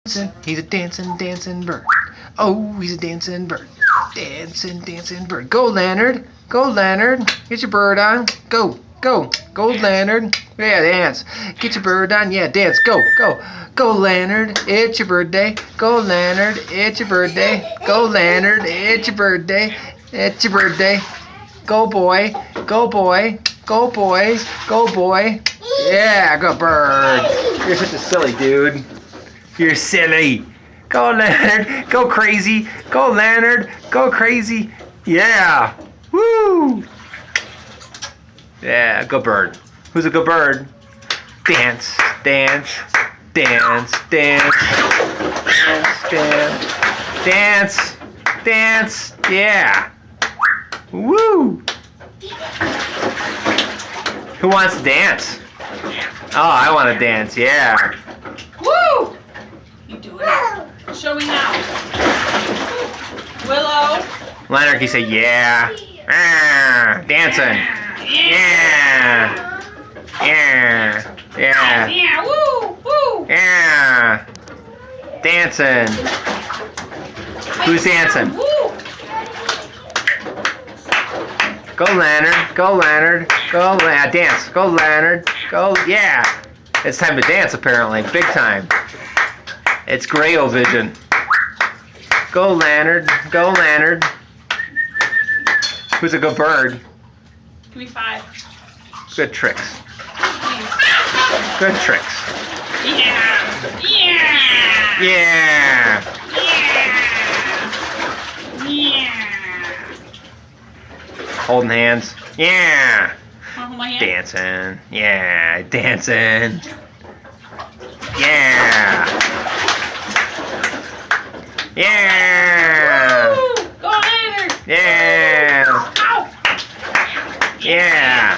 He's a dancing bird. Oh, he's a dancing bird. Dancing bird. Go, Leonard. Go, Leonard. Get your bird on. Go. Go, Leonard. Yeah, dance. Get your bird on. Yeah, dance. Go, Leonard. It's your birthday. Go, Leonard. It's your birthday. Go, Leonard. It's your birthday. It's your birthday. Go, boy. Go, boy. Go, boy. Go, boy. Yeah, good bird. You're such a silly dude. You're silly. Go, Leonard. Go crazy. Go, Leonard. Go crazy. Yeah. Woo. Yeah, good bird. Who's a good bird? Dance, dance, dance, dance, dance, dance, dance. Yeah. Woo. Who wants to dance? Oh, I want to dance. Yeah. Woo! You do it. Show me now. Willow. Leonard, can you say yeah? Dancing. Yeah. Yeah. Yeah. Yeah. Woo! Woo! Yeah. Dancing. Who's dancing? Woo! Go, Leonard. Go, Leonard. Go, dance. Go, Leonard. Go, yeah. It's time to dance, apparently. Big time. It's Grayo vision. Go, Leonard. Go, Leonard. Who's a good bird? Give me 5. Good tricks. Please. Good tricks. Yeah. Yeah. Yeah. Yeah. Yeah. Holding hands. Yeah. Wanna hold my hand? Dancing. Yeah. Dancing. Yeah. Yeah. Woo! Go, Leonard. Yeah. Ow. Yeah.